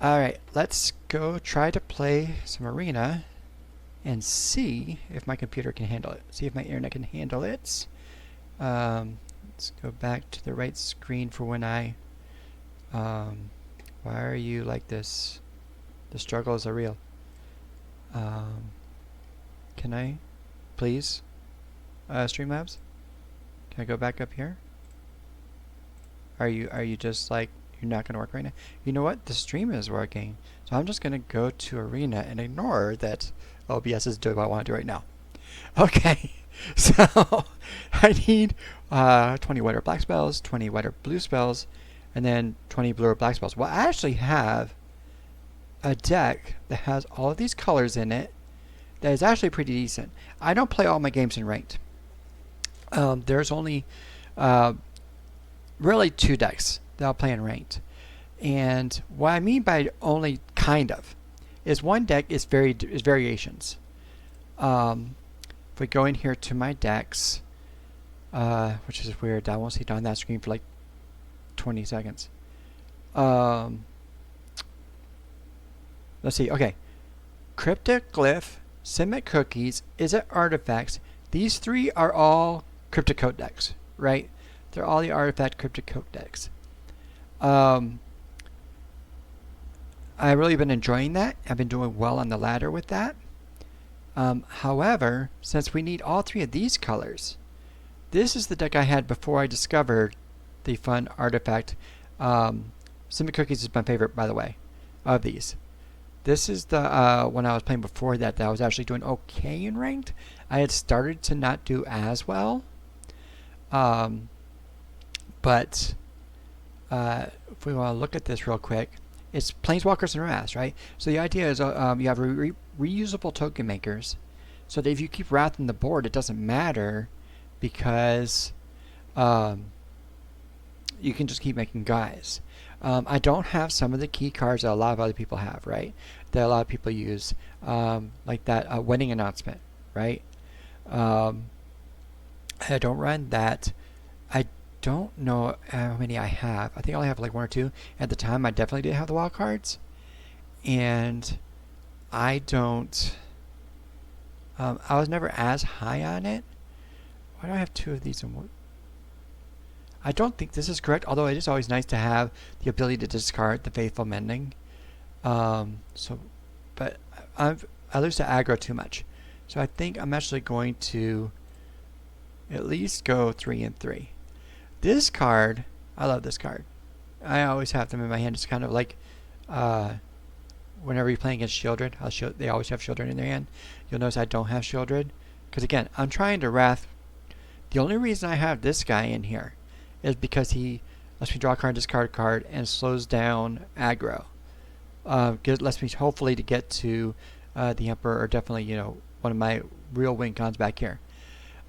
Alright, let's go try to play some Arena and see if my computer can handle it. See if my internet can handle it. Let's go back to the right screen for when I... why are you like this? The struggles are real. Can I, please, Streamlabs? Can I go back up here? Are you just like, you're not going to work right now? You know what? The stream is working. So I'm just going to go to Arena and ignore that OBS is doing what I want to do right now. Okay. So I need 20 white or black spells, 20 white or blue spells, and then 20 blue or black spells. Well, I actually have a deck that has all of these colors in it that is actually pretty decent. I don't play all my games in ranked. There's only really 2 decks that I'll play in ranked. And what I mean by only kind of is one deck is variations. If we go in here to my decks, which is weird, I won't see it on that screen for like 20 seconds. Let's see, okay. Cryptic Glyph, Simic Cookies, Is It Artifacts? These 3 are all Cryptic Code decks, right? They're all the Artifact Cryptic Code decks. I've really been enjoying that. I've been doing well on the ladder with that. However, since we need all 3 of these colors, this is the deck I had before I discovered the fun Artifact. Simic Cookies is my favorite, by the way, of these. This is the one I was playing before that I was actually doing okay in ranked. I had started to not do as well. But if we want to look at this real quick, it's Planeswalkers and Wraths, right? So the idea is you have reusable token makers, so that if you keep Wrath on the board, it doesn't matter because you can just keep making guys. I don't have some of the key cards that a lot of other people have, right? That a lot of people use, like that wedding announcement, right? I don't run that. I don't know how many I have. I think I only have like 1 or 2. At the time, I definitely didn't have the wild cards, and I don't. I was never as high on it. Why do I have 2 of these? I don't think this is correct, although it is always nice to have the ability to discard the Faithful Mending. But I lose to aggro too much. So I think I'm actually going to at least go 3 and 3. This card, I love this card. I always have them in my hand. It's kind of like whenever you're playing against Shieldred, they always have Shieldred in their hand. You'll notice I don't have Shieldred, because again, I'm trying to Wrath. The only reason I have this guy in here is because he lets me draw a card, discard a card, and slows down aggro. Lets me hopefully to get to the Emperor, or definitely, you know, one of my real win cons back here.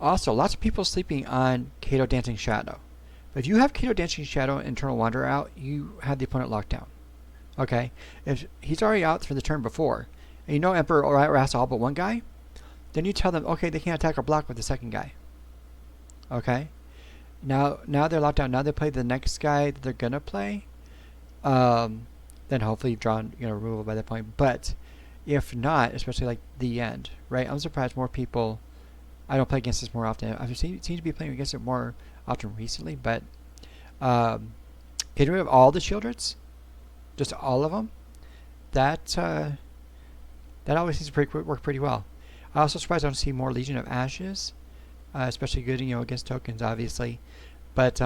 Also, lots of people sleeping on Kato Dancing Shadow. But if you have Kato Dancing Shadow and Eternal Wanderer out, you have the opponent locked down. Okay? If he's already out for the turn before, and you know Emperor or Wrath all but one guy, then you tell them, okay, they can't attack or block with the second guy. Okay? Now they're locked down. Now they play the next guy that they're gonna play. Then hopefully you've drawn, you know, removal by that point. But if not, especially like the end, right? I'm surprised more people. I don't play against this more often. I seem to be playing against it more often recently, but getting rid of all the Shieldreds, just all of them, that always seems to work pretty well. I'm also surprised I don't see more Legion of Ashes, especially good, you know, against tokens, obviously. But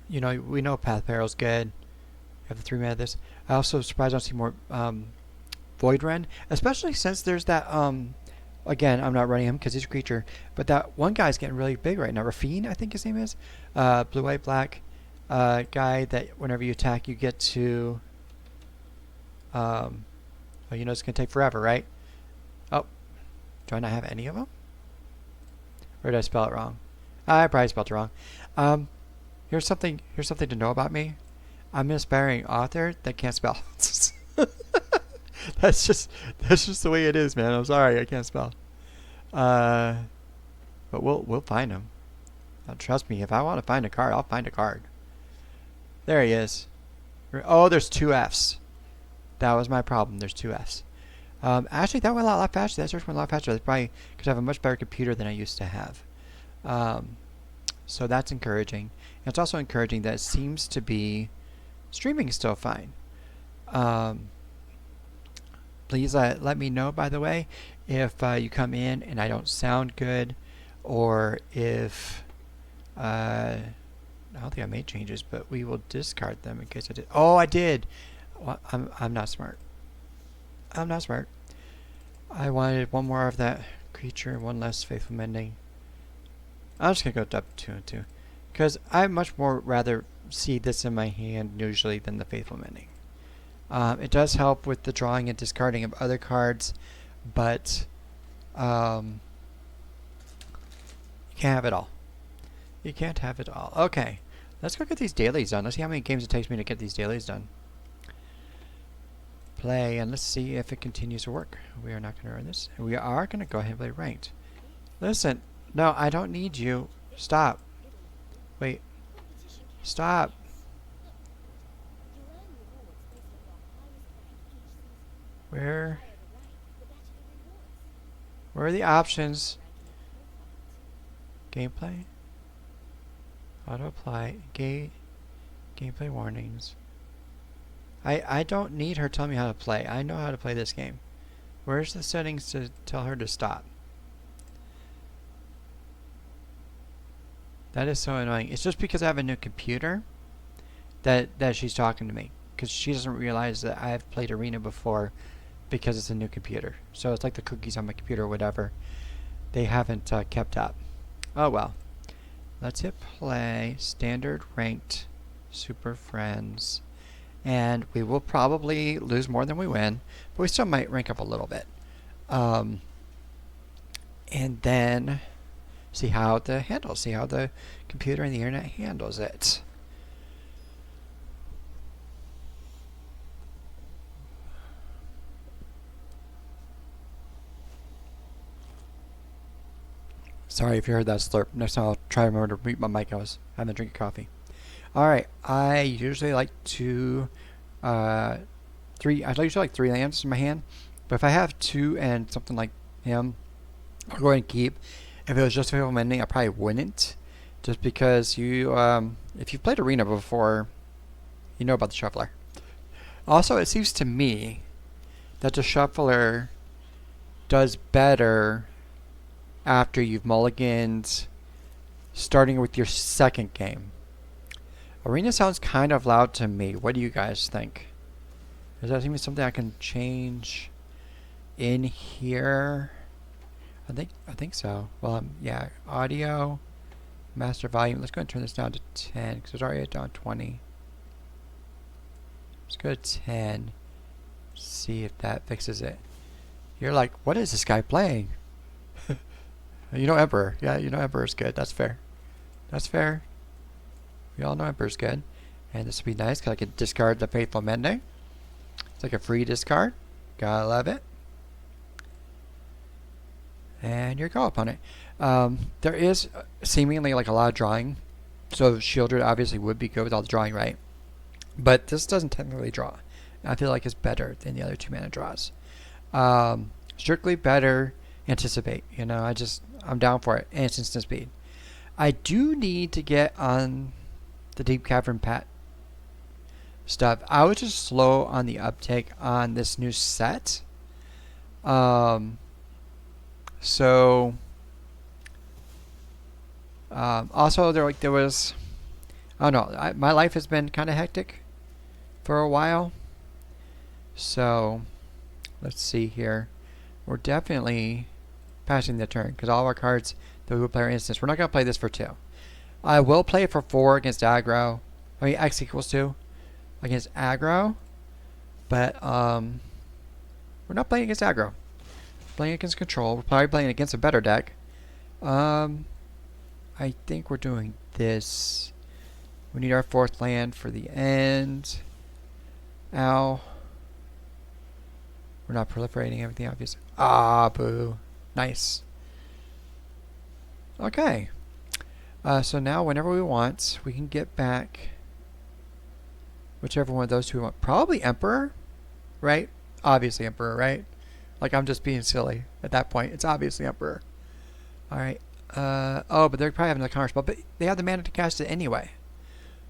you know, we know Path Peril's good. You have the 3 mana of this. I also surprised I don't see more Void Ren, especially since there's that again, I'm not running him because he's a creature, but that one guy's getting really big right now. Rafine, I think his name is, blue, white, black guy that whenever you attack, you get to oh, you know, it's gonna take forever, right? Oh, do I not have any of them, or did I spell it wrong? I probably spelled it wrong. Here's something to know about me. I'm an aspiring author that can't spell. That's just the way it is, man. I'm sorry, I can't spell. But we'll find him. Now, trust me, if I want to find a card, I'll find a card. There he is. Oh, there's two Fs. That was my problem. There's two Fs. Actually, that went a lot faster. That search went a lot faster. That's probably because I have a much better computer than I used to have. So that's encouraging. And it's also encouraging that it seems to be streaming still fine. Please let me know, by the way, if you come in and I don't sound good, or if I don't think I made changes, but we will discard them in case I did. Oh, I did. Well, I'm not smart. I'm not smart. I wanted one more of that creature, one less faithful mending. I'm just gonna go up 2 and 2, because I much more rather see this in my hand usually than the faithful mending. It does help with the drawing and discarding of other cards, but you can't have it all. You can't have it all. Okay, let's go get these dailies done. Let's see how many games it takes me to get these dailies done. Play, and let's see if it continues to work. We are not going to earn this. We are going to go ahead and play ranked. Listen, no, I don't need you. Stop. Wait. Stop. Where are the options? Gameplay? Auto apply. Gameplay warnings. I don't need her telling me how to play. I know how to play this game. Where's the settings to tell her to stop? That is so annoying. It's just because I have a new computer that she's talking to me. Because she doesn't realize that I've played Arena before because it's a new computer. So it's like the cookies on my computer or whatever. They haven't kept up. Oh well. Let's hit play. Standard, ranked, super friends. And we will probably lose more than we win, but we still might rank up a little bit. And then see how the computer and the internet handles it. Sorry if you heard that slurp. Next time I'll try to remember to mute my mic. I was having a drink of coffee. Alright, I usually like to I usually like 3 lands in my hand, but if I have 2 and something like him, I'll go ahead and keep. If it was just a faithful mending, I probably wouldn't, just because you if you've played Arena before, you know about the shuffler. Also, it seems to me that the shuffler does better after you've mulliganed, starting with your second game. Arena sounds kind of loud to me. What do you guys think? Is that even something I can change in here? I think so. Well, yeah, audio, master volume. Let's go ahead and turn this down to 10 because it's already down 20. Let's go to 10. See if that fixes it. You're like, what is this guy playing? You know Emperor. Yeah, you know Emperor's good. That's fair. That's fair. We all know Emperor's good. And this would be nice because I can discard the Faithful Mending. It's like a free discard. Gotta love it. And your go, opponent. There is seemingly like a lot of drawing. So Shieldred obviously would be good with all the drawing, right? But this doesn't technically draw. I feel like it's better than the other 2 mana draws. Strictly better Anticipate. You know, I'm down for it. And it's instant speed. I do need to get on the Deep Cavern Pat stuff. I was just slow on the uptake on this new set. Also there was I don't know, my life has been kind of hectic for a while. So let's see here. We're definitely passing the turn because all of our cards that we will play are instants. We're not going to play this for 2. I will play it for 4 against aggro. I mean, X equals 2 against aggro. But we're not playing against aggro. We're playing against control. We're probably playing against a better deck. I think we're doing this. We need our 4th land for the end. Ow. We're not proliferating everything obvious. Ah, boo. Nice. Okay. So now whenever we want, we can get back. Whichever one of those two we want. Probably Emperor, right? Obviously Emperor, right? Like, I'm just being silly at that point. It's obviously Emperor. Alright. Oh, but they're probably having the counter spell. But they have the mana to cast it anyway.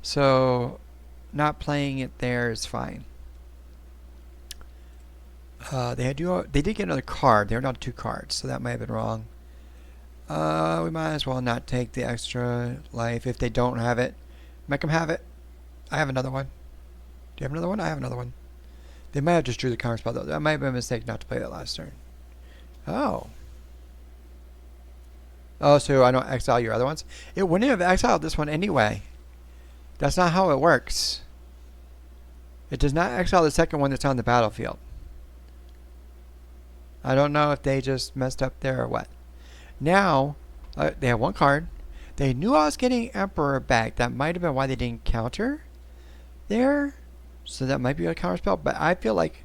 So, not playing it there is fine. They did get another card. They were down to 2 cards, so that might have been wrong. We might as well not take the extra life if they don't have it. Make them have it. I have another one. Do you have another one? I have another one. They might have just drew the counter spell though. That might have been a mistake not to play that last turn. Oh. Oh, so I don't exile your other ones? It wouldn't have exiled this one anyway. That's not how it works. It does not exile the second one that's on the battlefield. I don't know if they just messed up there or what. Now, they have 1 card. They knew I was getting Emperor back. That might have been why they didn't counter there. So that might be a counter spell. But I feel like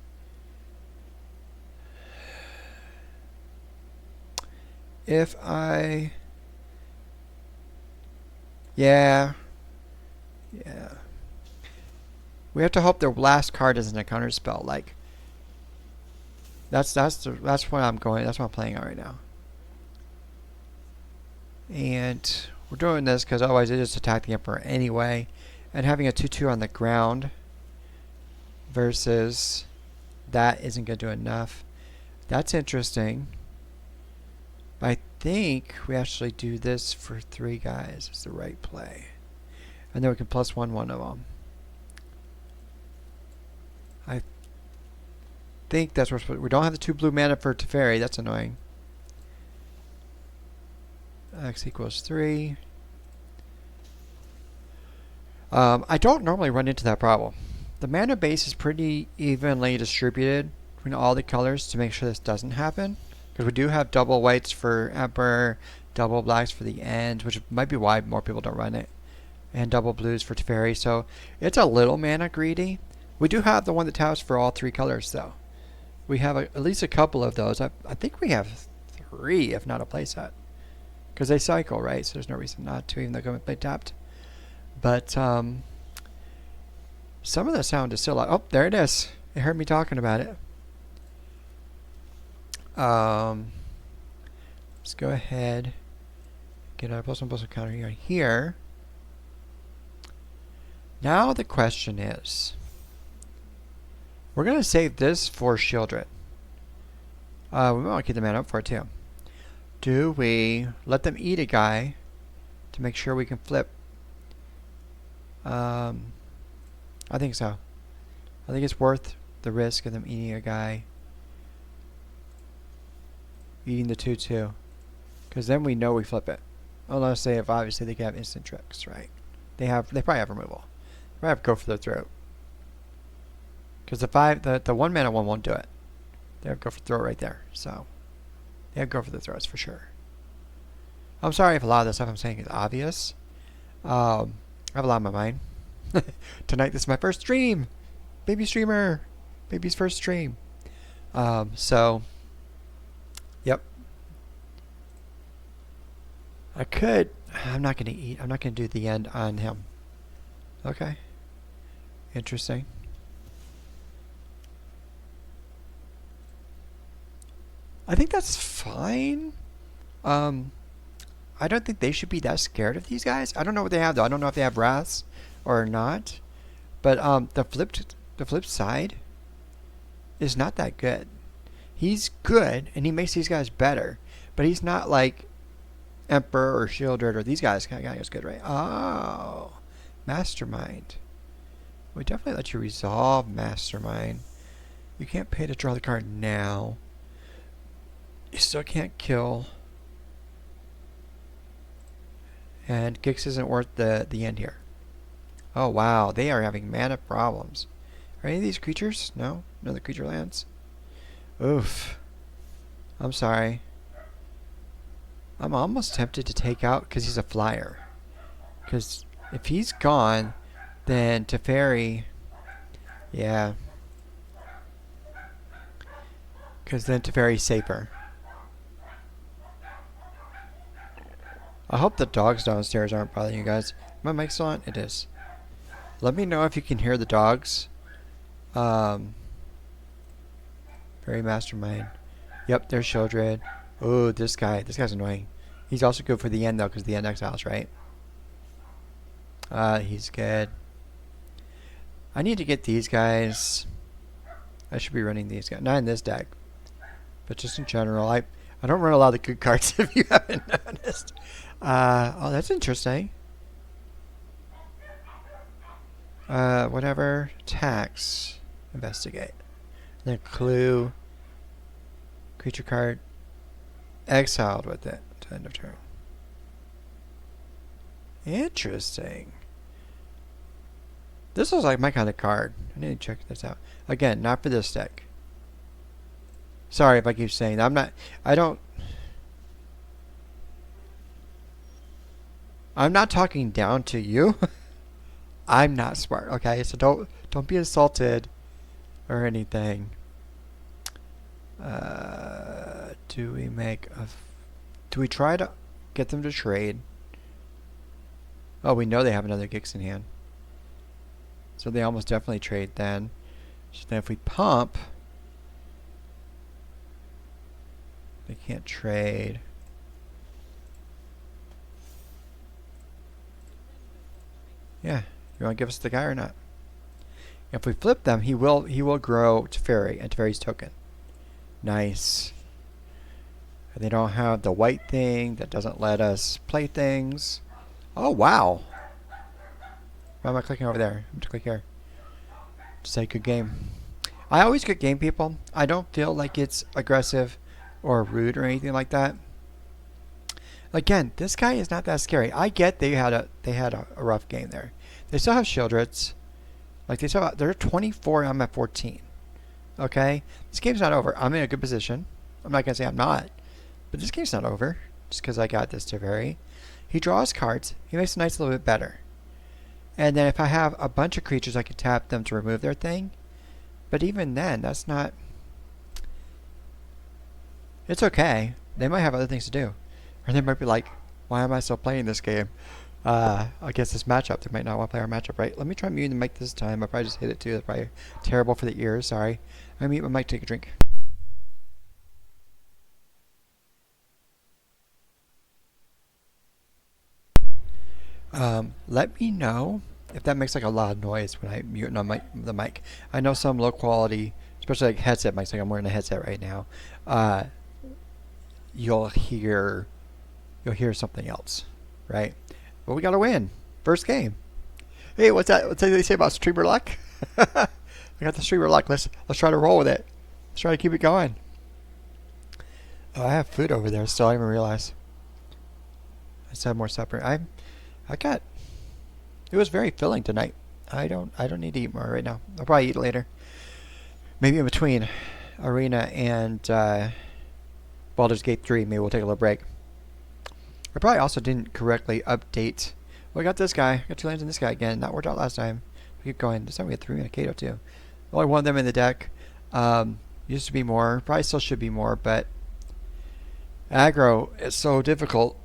if I... Yeah. We have to hope their last card isn't a counter spell. Like, that's what I'm going. That's what I'm playing on right now. And we're doing this because otherwise they just attack the Emperor anyway. And having a 2/2 on the ground versus that isn't going to do enough. That's interesting. I think we actually do this for 3 guys. It's the right play. And then we can +1 one of them. I think that's what we don't have the 2 blue mana for Teferi. That's annoying. X equals 3. I don't normally run into that problem. The mana base is pretty evenly distributed between all the colors to make sure this doesn't happen. Because we do have double whites for Emperor, double blacks for the End, which might be why more people don't run it, and double blues for Teferi. So it's a little mana greedy. We do have the one that taps for all 3 colors though. We have at least a couple of those. I think we have 3, if not a playset. Because they cycle, right? So there's no reason not to, even though they tapped. But some of the sound is still like, oh, there it is. It heard me talking about it. Let's go ahead, get our +1/+1 counter here. Now the question is, we're going to save this for Shieldred. We might want to keep the mana up for it too. Do we let them eat a guy to make sure we can flip? I think so. I think it's worth the risk of them eating a guy. Eating the 2/2. Because then we know we flip it. Unless they have, obviously they can have instant tricks, right? They probably have removal. They probably have go for the throat. Because the 1 mana one won't do it. They have go for the throat right there. So they have go for the throats for sure. I'm sorry if a lot of the stuff I'm saying is obvious. I have a lot on my mind. Tonight this is my first stream. Baby streamer. Baby's first stream. So yep. I'm not gonna eat. I'm not gonna do the End on him. Okay. Interesting. I think that's fine. I don't think they should be that scared of these guys. I don't know what they have though. I don't know if they have wraths or not. But the flip side is not that good. He's good and he makes these guys better, but he's not like Emperor or Shieldred or these guys. Kind of good, right? Oh, Mastermind. We definitely let you resolve Mastermind. You can't pay to draw the card now. You still can't kill. And Gix isn't worth the End here. Oh wow, they are having mana problems. Are any of these creatures? No? None of the creature lands? Oof. I'm sorry. I'm almost tempted to take out because he's a flyer. Because if he's gone, then Teferi... Yeah. Because then Teferi's safer. I hope the dogs downstairs aren't bothering you guys. My mic's on? It is. Let me know if you can hear the dogs. Very mastermind. Yep, there's Shieldred. Oh, this guy's annoying. He's also good for the end though, because the end exiles, right? He's good. I need to get these guys. I should be running these guys. Not in this deck, but just in general. I don't run a lot of the good cards if you haven't noticed. Oh, that's interesting. Whatever. Tax. Investigate. Then clue. Creature card. Exiled with it to end of turn. Interesting. This looks like my kind of card. I need to check this out. Again, not for this deck. Sorry if I keep saying that. I'm not talking down to you. I'm not smart, okay? So don't be insulted or anything. Do we try to get them to trade? Oh, we know they have another Gix in hand. So they almost definitely trade then. So then if we pump, they can't trade. Yeah, you want to give us the guy or not? If we flip them, he will grow Teferi and Teferi's token. Nice. And they don't have the white thing that doesn't let us play things. Oh wow. Why am I clicking over there? I'm going to click here. Say good game. I always good game, people. I don't feel like it's aggressive or rude or anything like that. Again, this guy is not that scary. I get they had a rough game there. They still have Shieldreds. Like they're 24. I'm at 14. Okay, this game's not over. I'm in a good position. I'm not gonna say I'm not, but this game's not over just because I got this Teferi. He draws cards. He makes the nights a little bit better. And then if I have a bunch of creatures, I can tap them to remove their thing. But even then, that's not... It's okay. They might have other things to do. Or they might be like, why am I still playing this game? Against this matchup. They might not want to play our matchup, right? Let me try muting the mic this time. I probably just hit it too. That's probably terrible for the ears. Sorry. I'm going to mute my mic, take a drink. Let me know if that makes like a loud noise when I mute on the mic. I know some low quality, especially like headset mics, like I'm wearing a headset right now. You'll hear something else, right? But we gotta win. First game. Hey, what's that? What's that they say about streamer luck? I got the streamer luck. Let's try to roll with it. Let's try to keep it going. Oh, I have food over there still. I didn't even realize. I just have more supper. It was very filling tonight. I don't need to eat more right now. I'll probably eat later. Maybe in between Arena and Baldur's Gate 3, maybe we'll take a little break. I probably also didn't correctly update. Well, I got this guy. I got 2 lands in this guy again. That worked out last time. We keep going. This time we had 3 and a Kato too. Only one of them in the deck. Used to be more. Probably still should be more, but aggro is so difficult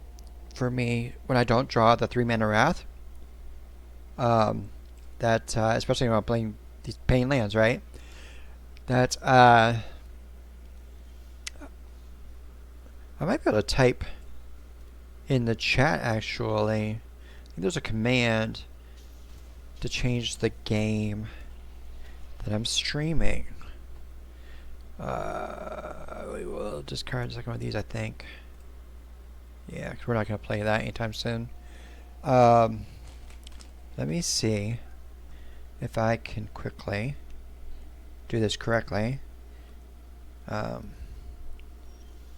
for me when I don't draw the 3-mana Wrath. Especially when I'm playing these pain lands, right? That I might be able to type in the chat actually. I think there's a command to change the game that I'm streaming. We will discard the second one of these, I think. Yeah, because we're not going to play that anytime soon. Let me see if I can quickly do this correctly. Oh,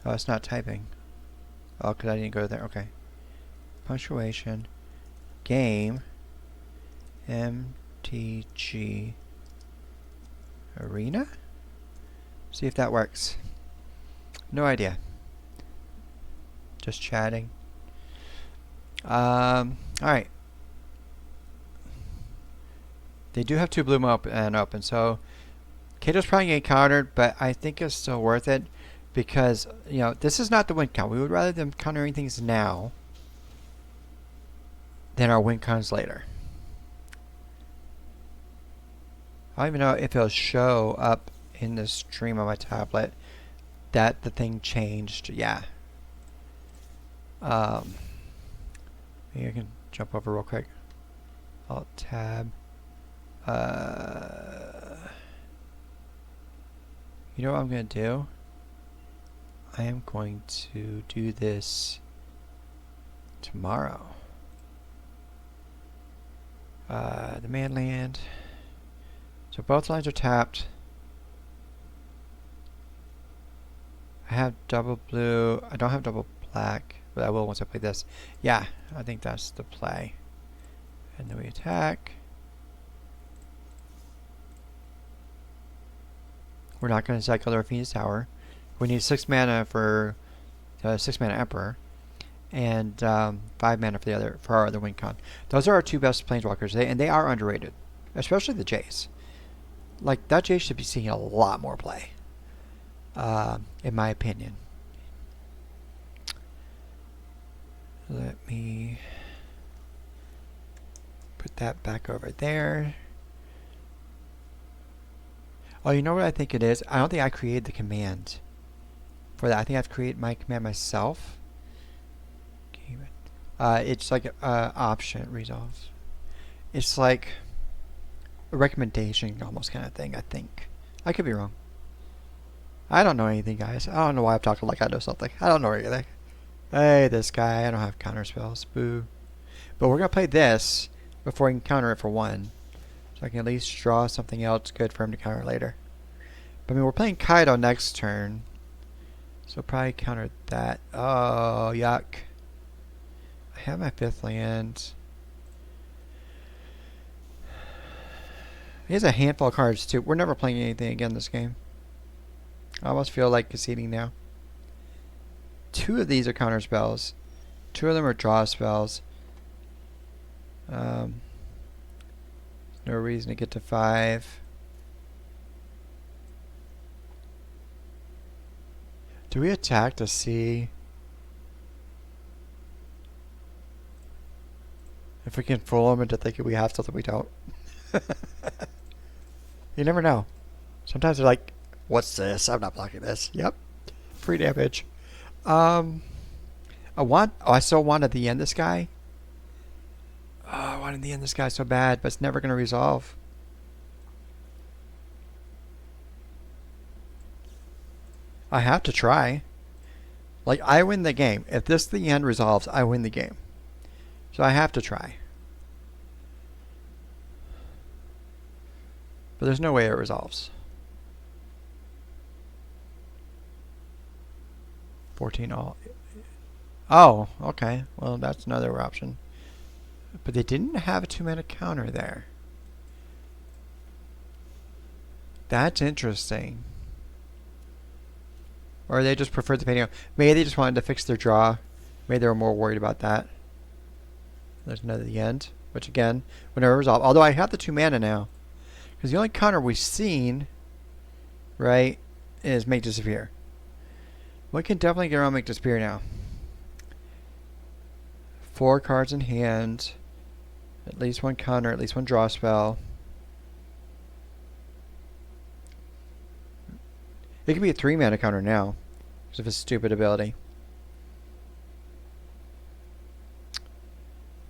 it's not typing. Oh, because I didn't go there. Okay. Punctuation. Game. MTG Arena? See if that works. No idea. Just chatting. Alright. They do have 2 bloom open, so Kato's probably getting countered, but I think it's still worth it because, you know, this is not the win count. We would rather them countering things now than our win counts later. I don't even know if it'll show up in the stream on my tablet that the thing changed. Yeah. Maybe I can jump over real quick. Alt tab. You know what I'm going to do? I am going to do this tomorrow. Demand land. So both lines are tapped. I have double blue. I don't have double black, but I will once I play this. Yeah, I think that's the play. And then we attack. We're not going to cycle the Phoenix Tower. We need 6 mana for 6 mana Emperor, and 5 mana for our other win con. Those are our 2 best planeswalkers, and they are underrated, especially the Jace. Like, that Jace should be seeing a lot more play, in my opinion. Let me put that back over there. Oh, you know what I think it is? I don't think I created the command for that. I think I've created my command myself. It's like option resolve. It's like a recommendation almost kind of thing, I think. I could be wrong. I don't know anything, guys. I don't know why I'm talking like I know something. I don't know anything. Hey, this guy. I don't have counter spells. Boo. But we're going to play this before he can counter it for 1. So I can at least draw something else good for him to counter later. But I mean, we're playing Kaido next turn. So probably counter that. Oh, yuck. I have my 5th land. He has a handful of cards too. We're never playing anything again this game. I almost feel like conceding now. 2 of these are counter spells. 2 of them are draw spells. No reason to get to 5. Do we attack to see if we can fool them into thinking we have something we don't? You never know. Sometimes they're like, what's this? I'm not blocking this. Yep. Free damage. I still wanted to end this guy. Oh, I wanted to end this guy so bad, but it's never going to resolve. I have to try. Like, I win the game. If this the end resolves, I win the game. So I have to try. But there's no way it resolves. 14 all. Oh, okay. Well, that's another option. But they didn't have a 2 mana counter there. That's interesting. Or they just preferred the painting. Maybe they just wanted to fix their draw. Maybe they were more worried about that. There's another the end, which again, whenever resolve. Although I have the 2 mana now. Because the only counter we've seen, right, is Make Disappear. We can definitely get around Make Disappear now. 4 cards in hand. At least 1 counter, at least 1 draw spell. It could be a 3 mana counter now. Because of his stupid ability.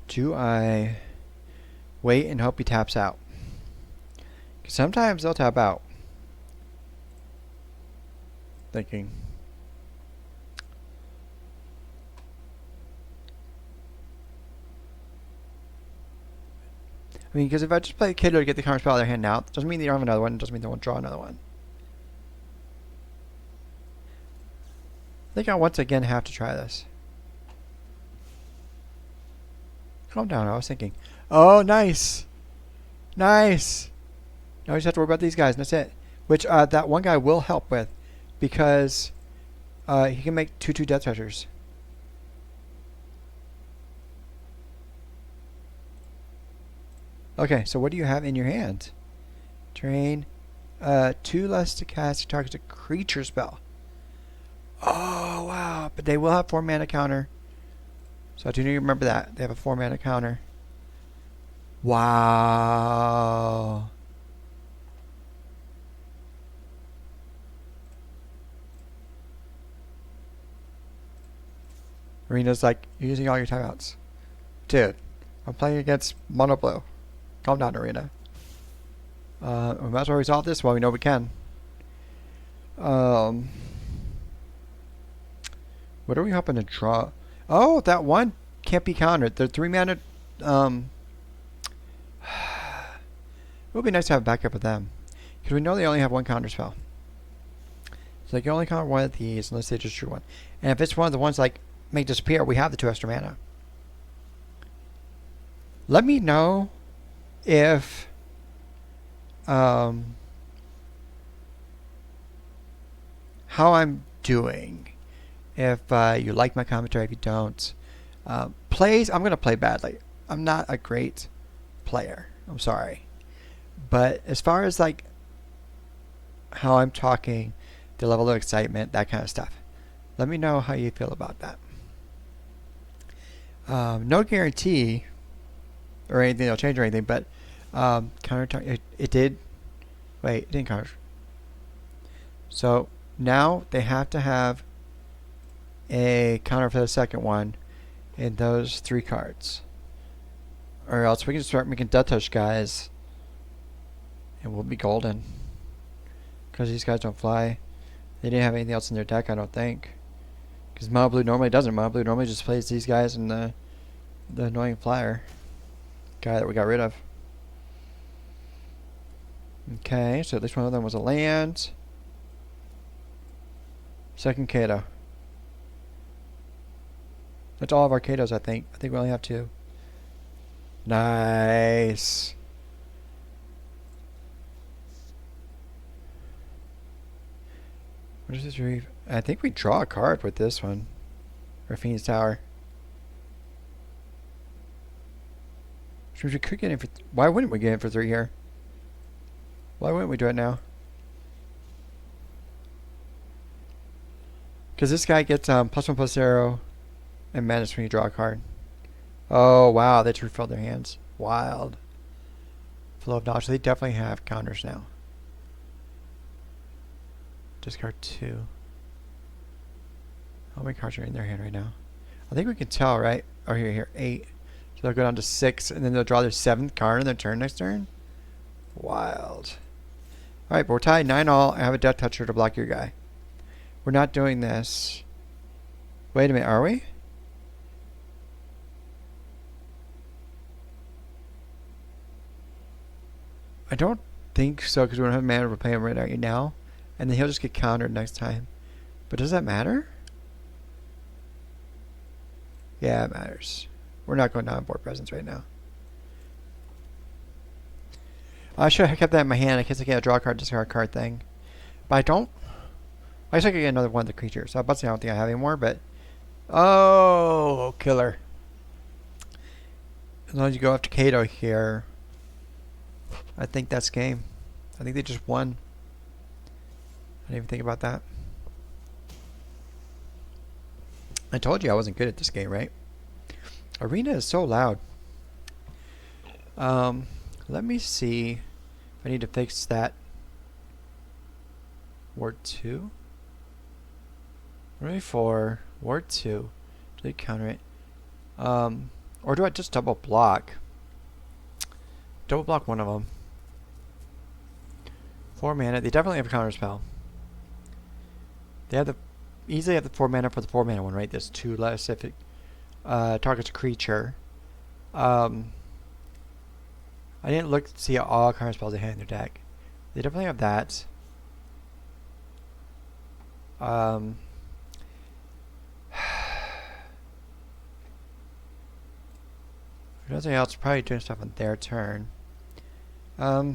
Do I wait and hope he taps out? Because sometimes they'll tap out. Thinking. I mean, because if I just play Kiddo to get the counter spell out of their hand now, it doesn't mean they don't have another one. It doesn't mean they won't draw another one. I think I once again have to try this. Calm down, I was thinking. Oh, nice! Nice! Now we just have to worry about these guys, and that's it. Which that one guy will help with, because he can make 2/2 Death Treasures. Okay, so what do you have in your hand? Drain. 2 less to cast targets a creature spell. Oh, wow. But they will have 4 mana counter. So I do need to remember that. They have a 4 mana counter. Wow. Arena's like, you're using all your timeouts. Dude, I'm playing against Mono Blue. Calm down, Arena. We might as well resolve this while we know we can. What are we hoping to draw? Oh, that one can't be countered. The 3-mana. It would be nice to have backup of them. Because we know they only have one counter spell. So they can only counter one of these unless they just drew one. And if it's one of the ones like make disappear, we have the 2 extra mana. Let me know if how I'm doing. If you like my commentary, if you don't. Plays, I'm going to play badly. I'm not a great player. I'm sorry. But as far as like how I'm talking, the level of excitement, that kind of stuff, let me know how you feel about that. No guarantee or anything that'll change or anything, but counter it did. Wait, it didn't counter. So now they have to have a counter for the second one in those 3 cards, or else we can start making Death Touch guys, and we'll be golden. Because these guys don't fly. They didn't have anything else in their deck, I don't think. Because Mono Blue normally doesn't. Mono Blue normally just plays these guys and the annoying flyer guy that we got rid of. Okay, so at least one of them was a land. Second Kato. That's all of our Katos, I think. I think we only have 2. Nice. What is this? I think we draw a card with this one. Raffine's Tower. Which means we could get in for... Why wouldn't we get in for 3 here? Why wouldn't we do it now? Because this guy gets +1/+0 and madness when you draw a card. Oh, wow. They refilled their hands. Wild. Flow of knowledge. They definitely have counters now. Discard 2. How many cards are in their hand right now? I think we can tell, right? Oh, here. 8. So they'll go down to 6, and then they'll draw their 7th card on their turn next turn. Wild. Alright, but we're tied 9-all. I have a Death Toucher to block your guy. We're not doing this. Wait a minute, are we? I don't think so, because we don't have mana to play him right now. And then he'll just get countered next time. But does that matter? Yeah, it matters. We're not going down board presence right now. I should have kept that in my hand in case I get a draw card, discard card thing. But I don't. I guess I could get another one of the creatures. So I don't think I have any more, but... Oh, killer. As long as you go after Kato here, I think that's game. I think they just won. I didn't even think about that. I told you I wasn't good at this game, right? Arena is so loud. Let me see if I need to fix that. Ward 2? Ready for Ward 2. Do they counter it? Or do I just double block? Double block one of them. 4 mana. They definitely have a counter spell. They have the easily have the 4 mana for the 4 mana one, right? There's 2 less if it targets a creature. I didn't look to see all counter spells they had in their deck. They definitely have that. If nothing else, probably doing stuff on their turn. Yeah,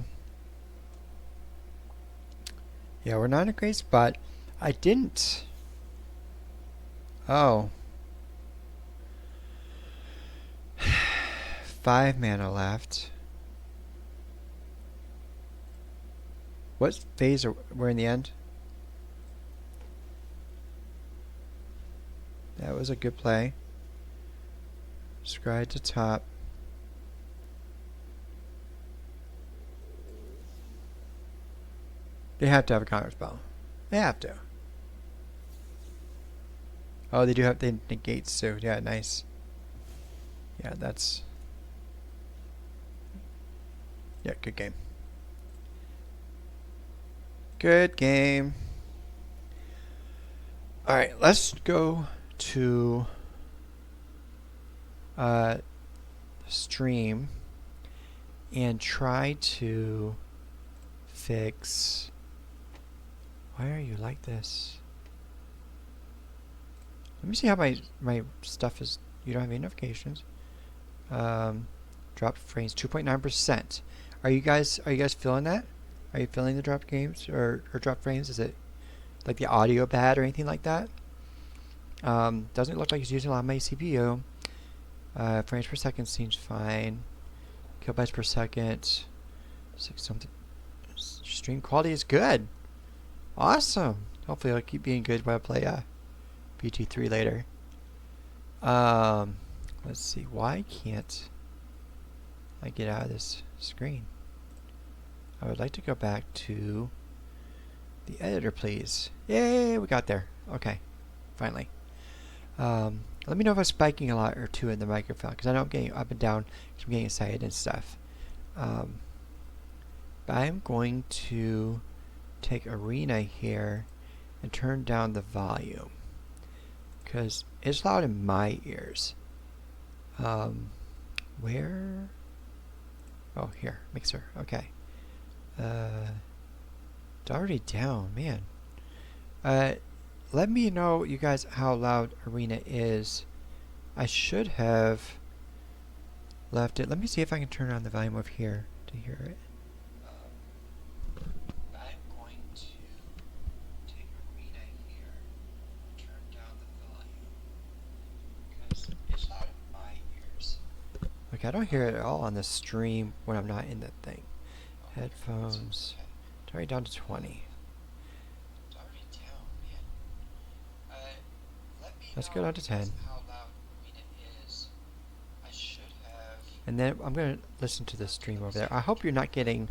we're not in a great spot. I didn't. Oh. 5 mana left. What phase are we're in the end? That was a good play. Scry to top. They have to have a counter spell. They have to. Oh, they do have the gates too. Yeah, nice. Yeah, that's... Yeah, good game. Good game. Alright, let's go to stream and try to fix... Why are you like this? Let me see how my stuff is. You don't have any notifications. Drop frames 2.9%. Are you guys feeling that? Are you feeling the drop games or drop frames? Is it like the audio bad or anything like that? Doesn't look like it's using a lot of my CPU. Frames per second seems fine. Kilobytes per second. 6 something. Stream quality is good. Awesome. Hopefully it'll keep being good when I play BT3 later. Let's see. Why can't I get out of this screen? I would like to go back to the editor, please. Yay, we got there. Okay, finally. Let me know if I'm spiking a lot or two in the microphone, because I know I'm getting up and down because I'm getting excited and stuff. But I'm going to take Arena here and turn down the volume, because it's loud in my ears. Where? Oh, here, mixer. Okay. It's already down, man. Let me know, you guys, how loud Arena is. I should have left it. Let me see if I can turn on the volume over here to hear it. I'm going to take Arena here, turn down the volume, because it's loud in my ears. Okay, I don't hear it at all on the stream when I'm not in that thing. Headphones. Turn it down to 20. Let's go down to 10. And then I'm going to listen to the stream over there. I hope you're not getting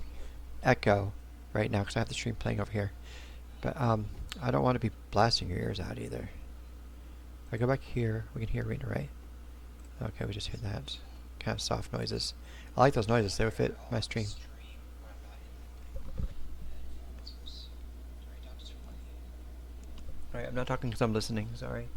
echo right now, because I have the stream playing over here. But I don't want to be blasting your ears out either. If I go back here, we can hear Arena, right? Okay, we just hear that. Kind of soft noises. I like those noises. They would fit my stream. Alright, I'm not talking because I'm listening. Sorry.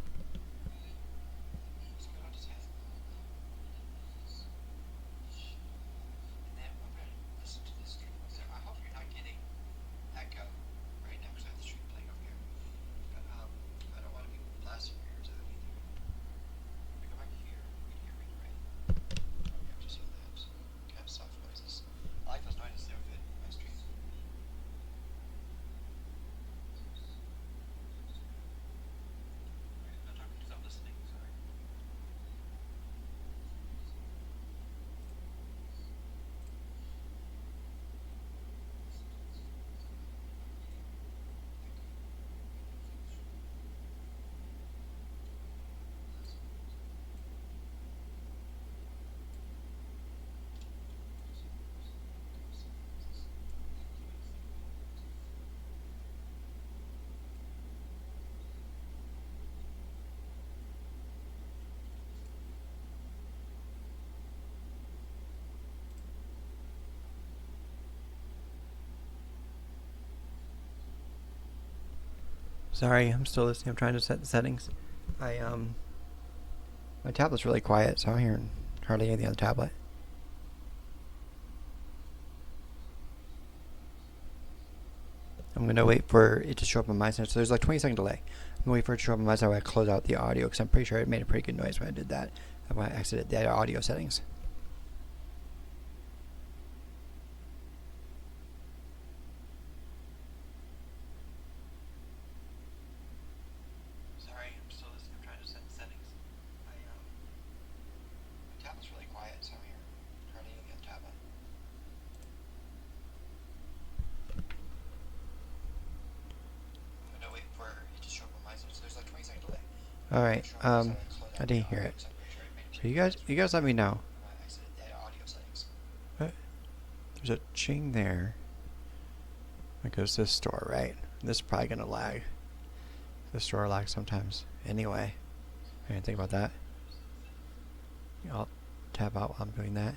Sorry, I'm still listening. I'm trying to set the settings. My tablet's really quiet, so I'm hearing hardly anything on the tablet. I'm gonna wait for it to show up on my side. So there's like 20-second delay. I'm gonna wait for it to show up on my side while I close out the audio, because I'm pretty sure it made a pretty good noise when I did that. When I exited the audio settings. Alright, I didn't hear it. So you guys let me know. What? There's a ching there. It goes to the store, right? This is probably gonna lag. The store lags sometimes. Anyway. I didn't think about that. I'll tab out while I'm doing that.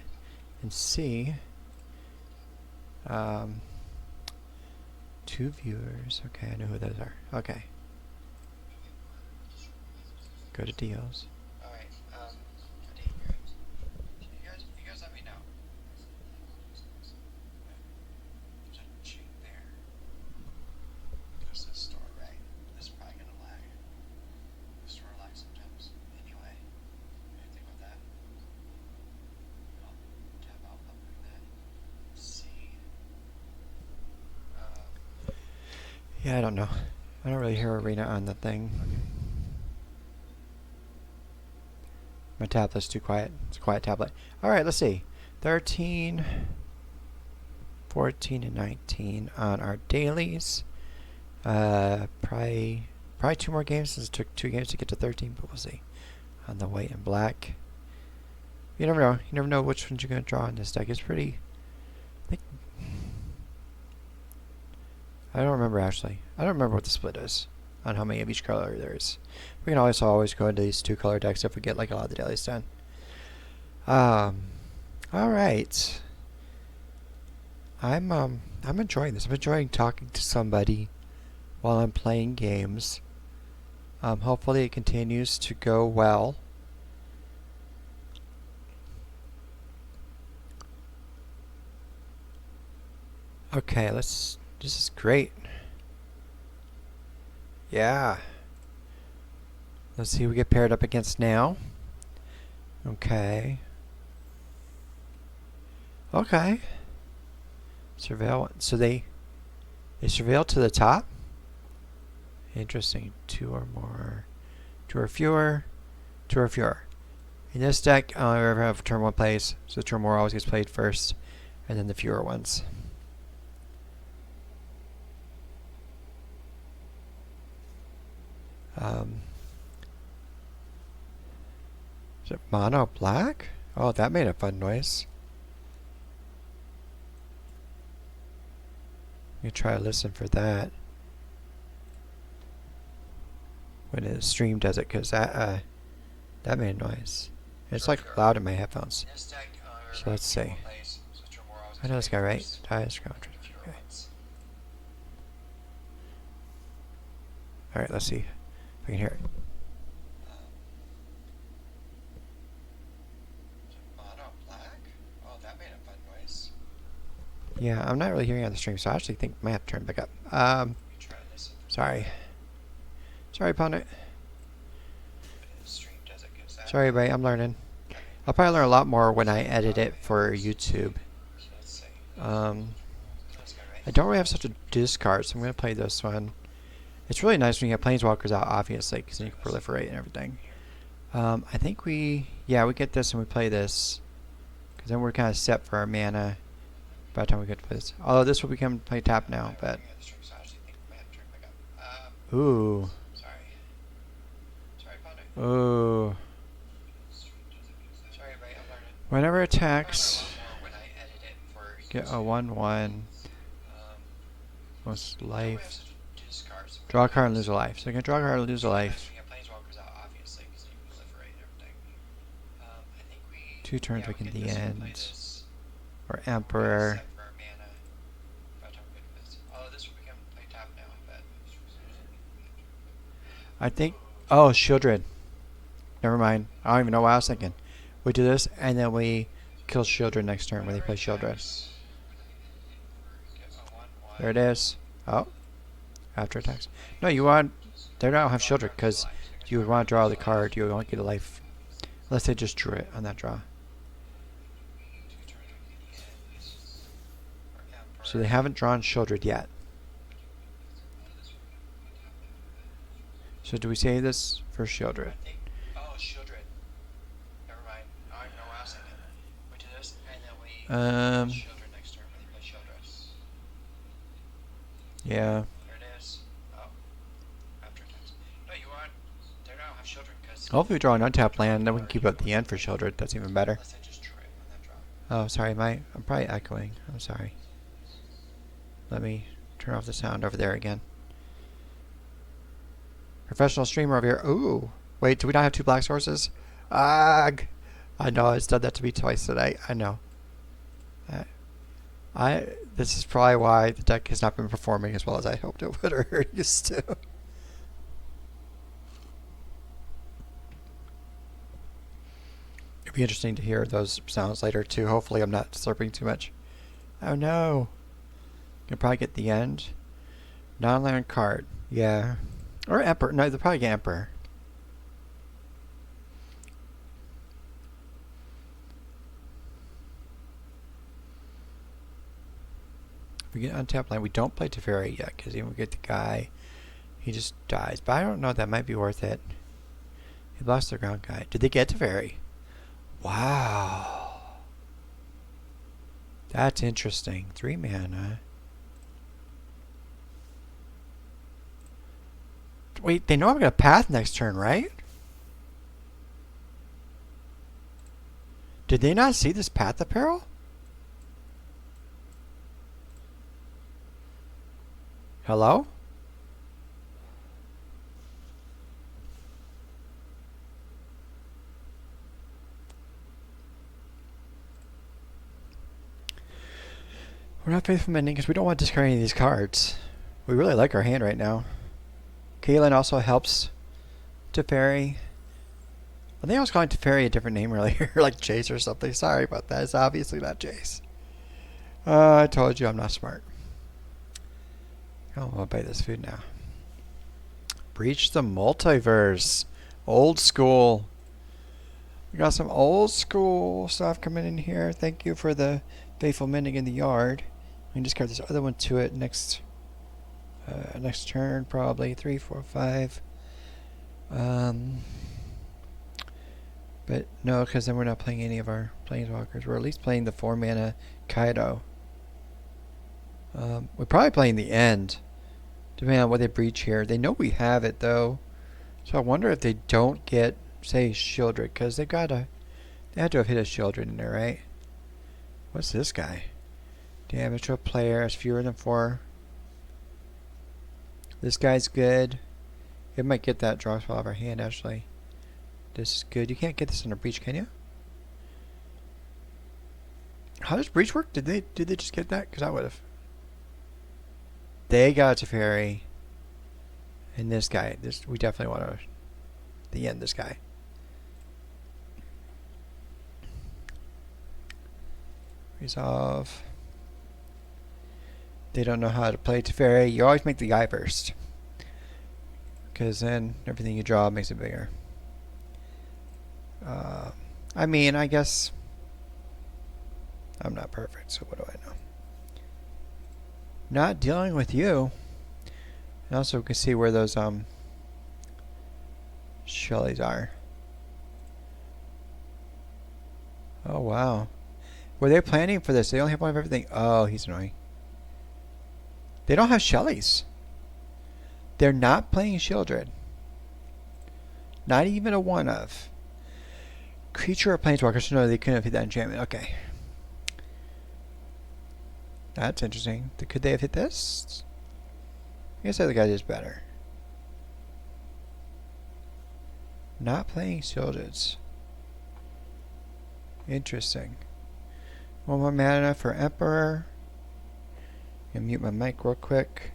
And see. 2 viewers. Okay, I know who those are. Okay. Go to deals. Alright, you guys let me know. There's a chink there. Goes to the store, right? This is probably gonna lag. The store lags sometimes. Anyway, anything about that? I'll tab out while I'm doing that. See. Yeah, I don't know. I don't really hear Arena on the thing. My tablet's too quiet. It's a quiet tablet. Alright, let's see. 13, 14, and 19 on our dailies. Probably 2 more games, since it took 2 games to get to 13, but we'll see. On the white and black. You never know. You never know which ones you're going to draw in this deck. It's pretty... I don't remember, actually. I don't remember what the split is on how many of each color there is. We can always go into these 2 color decks if we get like a lot of the dailies done. Alright. I'm enjoying this. I'm enjoying talking to somebody while I'm playing games. Hopefully it continues to go well. Okay, this is great. Yeah. Let's see who we get paired up against now. Okay. Okay. Surveil. So they surveil to the top. Interesting. 2 or more. 2 or fewer. 2 or fewer. In this deck, I ever have turn 1 plays, so turn 1 always gets played first, and then the fewer ones. Is it mono black? Oh, that made a fun noise. I'm gonna try to listen for that when the stream does it, because that made a noise. It's like loud in my headphones. So let's see. I know this guy, right? Okay. Alright, let's see if I can hear it. Yeah, I'm not really hearing it on the stream, so I actually think I might have to turn it back up. Sorry. Sorry, opponent. Sorry, everybody, I'm learning. I'll probably learn a lot more when I edit it for YouTube. I don't really have such a discard, so I'm going to play this one. It's really nice when you get Planeswalkers out, obviously, because then you can proliferate and everything. I think we get this and we play this, because then we're kind of set for our mana by the time we get to play this. Although this will become play tap now, but... Ooh. Ooh. Whenever it attacks, get a 1/1. Most life. Draw a card and lose a life. So you can draw a card and lose a life. 2 turns like in the end. Or Emperor. I think... Oh, Shieldred. Never mind. I don't even know what I was thinking. We do this, and then we kill Shieldred next turn when they play Shieldred. There it is. Oh. After attacks. No, you want... They don't have Shieldred, because you would want to draw the card. You would want to get a life. Unless they just drew it on that draw. So they haven't drawn Shieldred yet. So do we save this for Shieldred? Oh, Shieldred. Never mind. I don't know what I was thinking. We do this, and then we Shieldred next turn when they play Shieldred. Yeah. There it is. Oh. After attacks. No, you want... They don't have Shieldred because... Hopefully we draw an untapped land, then we can keep it at the end for Shieldred. That's even better. Oh, sorry. I'm probably echoing. I'm sorry. Let me turn off the sound over there again. Professional streamer over here. Ooh. Wait, do we not have two black sources? Ugh! I know, it's done that to me twice today. I know. I This is probably why the deck has not been performing as well as I hoped it would or used to. It'd be interesting to hear those sounds later too. Hopefully I'm not slurping too much. Oh no. You'll probably get the end. Non-land card. Yeah. Or Emperor. No, they'll probably get Emperor. If we get untapped land, we don't play Teferi yet because even we get the guy, he just dies. But I don't know. That might be worth it. He lost their ground guy. Did they get Teferi? Wow. That's interesting. 3 mana. Wait, they know I'm going to path next turn, right? Did they not see this path apparel? Hello? We're not faithful mending because we don't want to discard any of these cards. We really like our hand right now. Kaylin also helps Teferi. I think I was calling Teferi a different name earlier, like Jace or something. Sorry about that. It's obviously not Jace. I told you I'm not smart. Oh, I'll buy this food now. Breach the multiverse. Old school. We got some old school stuff coming in here. Thank you for the faithful mending in the yard. We can discard this other one to it next turn, probably 3, 4, 5. But no, because then we're not playing any of our planeswalkers. We're at least playing the 4 mana Kaido. We're probably playing the end, depending on what they breach here. They know we have it though, so I wonder if they don't get, say, Shieldred, because they had to have hit a Shieldred in there, right? What's this guy? Damage to a player is fewer than 4. This guy's good. It might get that draw spell out of our hand actually. This is good. You can't get this under breach, can you? How does breach work? Did they just get that? Because I would have. They got Teferi. And this guy. We definitely want to the end this guy. Resolve. They don't know how to play Teferi. You always make the guy first, because then everything you draw makes it bigger. I mean, I guess I'm not perfect, so what do I know? Not dealing with you. And also we can see where those Shellys are. Oh wow. Were they planning for this? They only have one of everything. Oh, he's annoying. They don't have Shellys. They're not playing Shieldred. Not even a one of. Creature or planeswalker, so no, they couldn't have hit that enchantment. Okay. That's interesting. Could they have hit this? I guess the other guy is better. Not playing Shieldreds. Interesting. One more mana for Emperor. I'm gonna mute my mic real quick.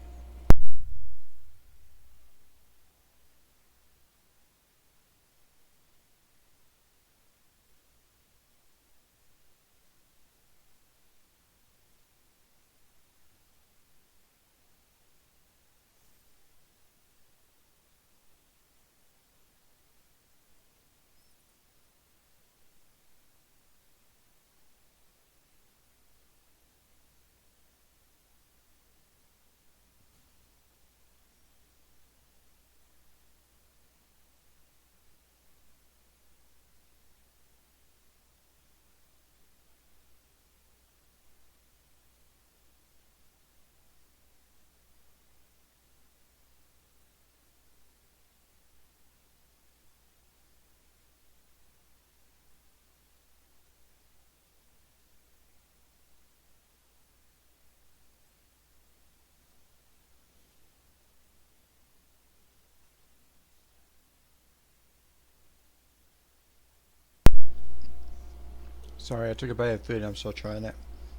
Sorry, I took a bite of food and I'm still trying it.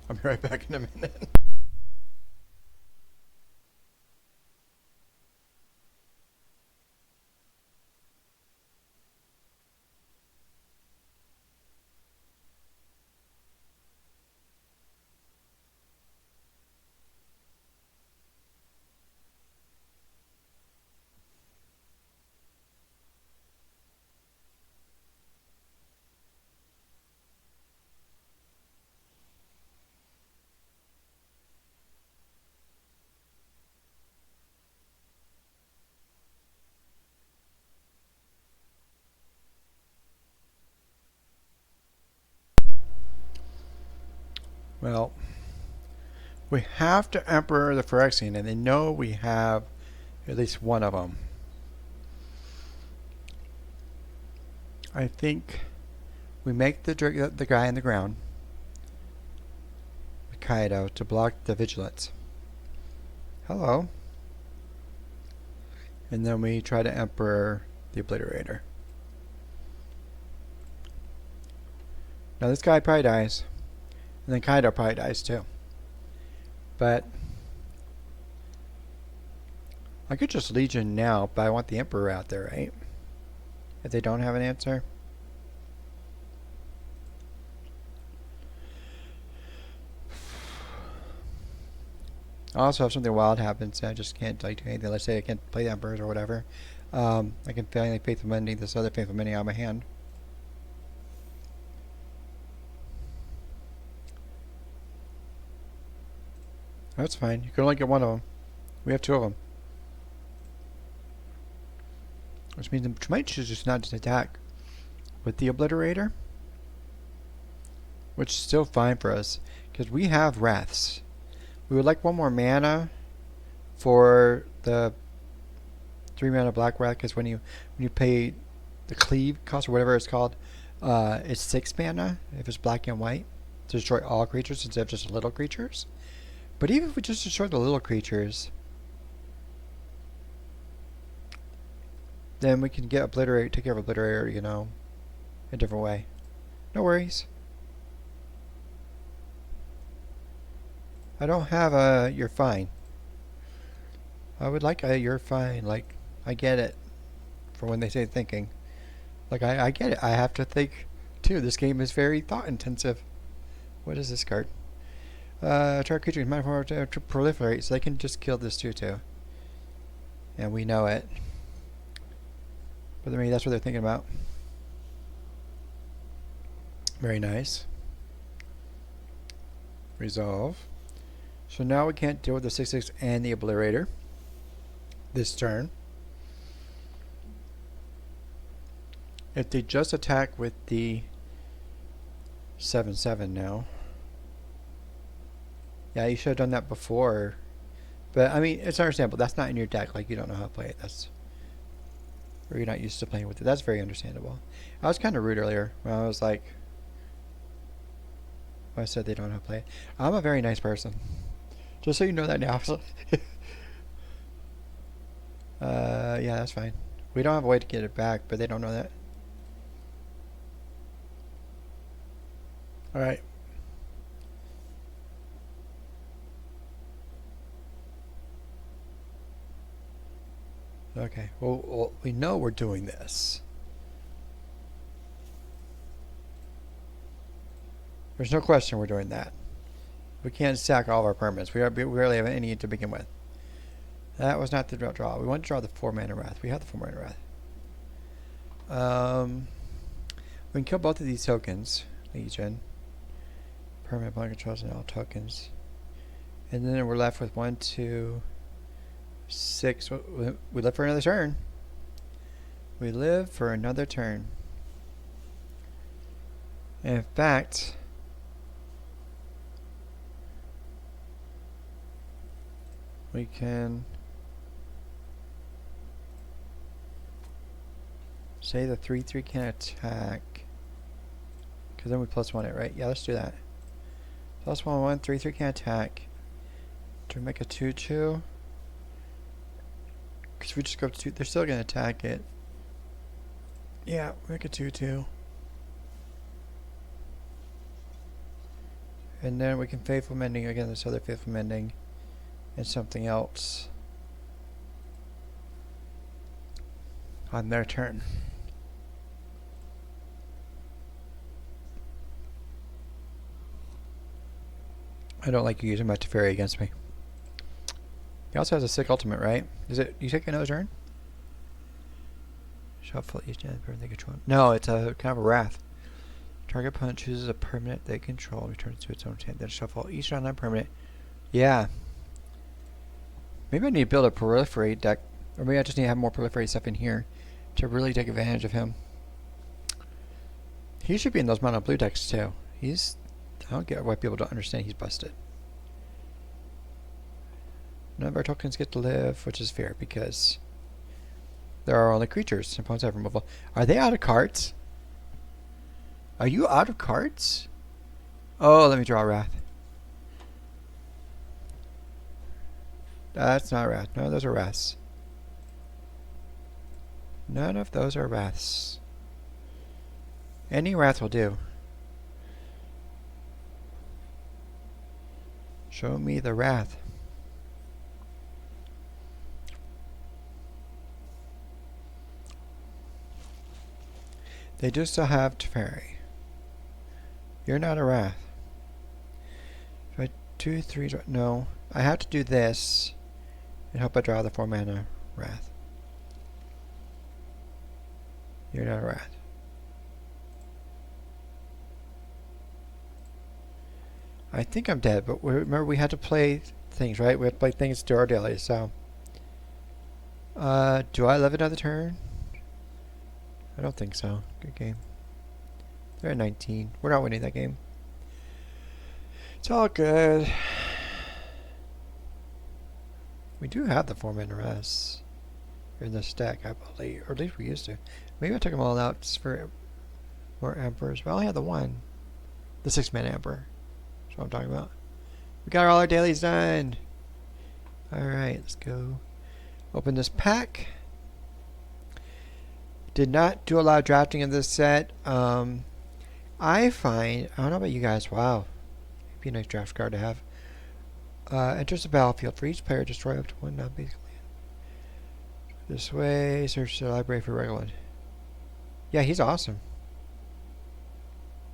I'll be right back in a minute. Well, we have to Emperor the Phyrexian, and they know we have at least one of them. I think we make the guy in the ground, Kaido, to block the vigilance. Hello. And then we try to Emperor the Obliterator. Now this guy probably dies. And then Kaido probably dies too. But I could just Legion now, but I want the Emperor out there, right? If they don't have an answer. I also have something wild happen, so I just can't do anything. Let's say I can't play the Emperors or whatever. I can finally Faithful Mending this other Faithful Mending out of my hand. That's fine. You can only get one of them. We have two of them. Which means we might just not just attack with the Obliterator. Which is still fine for us. Because we have Wraths. We would like one more mana for the 3 mana Black Wrath. Because when you pay the Cleave cost or whatever it's called, it's 6 mana if it's black and white. To destroy all creatures instead of just little creatures. But even if we just destroy the little creatures, then we can get take care of Obliterator, you know, a different way. No worries. I don't have a you're fine. I would like a you're fine. Like, I get it. For when they say thinking. Like, I get it. I have to think, too. This game is very thought intensive. What is this card? Target creature is modified to proliferate, so they can just kill this too. And we know it. But maybe that's what they're thinking about. Very nice. Resolve. So now we can't deal with the 6/6 and the Obliterator this turn. If they just attack with the 7/7 now. Yeah, you should have done that before. But, I mean, it's understandable. That's not in your deck. Like, you don't know how to play it. That's... Or you're not used to playing with it. That's very understandable. I was kind of rude earlier when I was like... When I said they don't know how to play it. I'm a very nice person. Just so you know that now. Yeah, that's fine. We don't have a way to get it back, but they don't know that. Alright. Okay, well, we know we're doing this. There's no question we're doing that. We can't stack all of our permanents. We rarely have any to begin with. That was not the draw. We want to draw the 4 mana Wrath. We have the 4 mana Wrath. We can kill both of these tokens. Legion. Permanent blank controls and all tokens. And then we're left with 1, 2... 6. We live for another turn. We live for another turn. And in fact, we can say the 3/3 can attack. Because then we +1 it, right? Yeah, let's do that. +1/1, 3/3 can attack. Do we make a 2/2? Because if we just go up to 2, they're still going to attack it. Yeah, make a 2/2. And then we can Faithful Mending again, this other Faithful Mending, and something else on their turn. I don't like you using my Teferi against me. He also has a sick ultimate, right? Is it you take another turn? Shuffle each day they control. No, it's a kind of a wrath. Target opponent chooses a permanent they control, returns to its own hand, then shuffle each non permanent. Yeah. Maybe I need to build a proliferate deck, or maybe I just need to have more proliferate stuff in here to really take advantage of him. He should be in those mono blue decks too. I don't get why people don't understand he's busted. None of our tokens get to live, which is fair because there are only creatures. Opponents have removal. Are they out of cards? Are you out of cards? Oh, let me draw a Wrath. That's not a Wrath. No, those are Wraths. None of those are Wraths. Any Wrath will do. Show me the Wrath. They do still have Teferi. You're not a Wrath. If I 2, 3, no. I have to do this and hope I draw the 4 mana Wrath. You're not a Wrath. I think I'm dead, but remember we had to play things, right? We had to play things to our daily, so. Do I live another turn? I don't think so. Good game. They're at 19. We're not winning that game. It's all good. We do have the 4 mana Wraths in this deck, I believe. Or at least we used to. Maybe I took them all out just for more Emperors. But I only had the one. The 6 mana Emperor. That's what I'm talking about. We got all our dailies done. Alright, let's go open this pack. Did not do a lot of drafting in this set. I find, I don't know about you guys, wow. It'd be a nice draft card to have. Enters the battlefield. For each player, destroy up to 1 non-basic land. This way, search the library for Regolith. Yeah, he's awesome.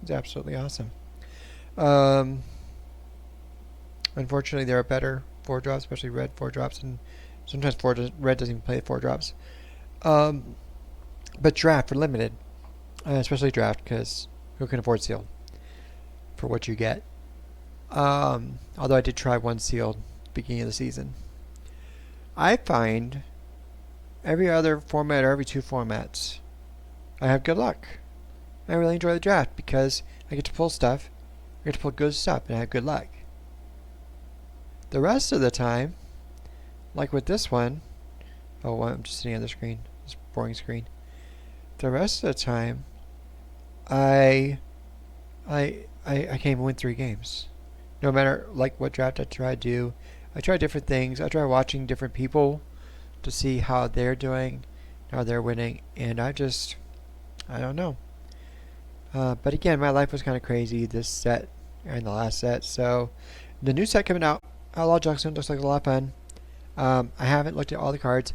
He's absolutely awesome. Unfortunately, there are better 4-drops, especially red 4-drops, and sometimes red doesn't even play 4-drops. But draft for limited, especially draft, because who can afford sealed for what you get? Although I did try one sealed beginning of the season. I find every other format or every 2 formats, I have good luck. I really enjoy the draft because I get to pull stuff, I get to pull good stuff, and I have good luck. The rest of the time, like with this one, oh, I'm just sitting on the screen, this boring screen. The rest of the time, I can't even win 3 games. No matter like what draft I try to do, I try different things. I try watching different people to see how they're doing, how they're winning, and I don't know. But again, my life was kind of crazy this set and the last set. So the new set coming out, Outlaw Junction, looks like a lot of fun. I haven't looked at all the cards.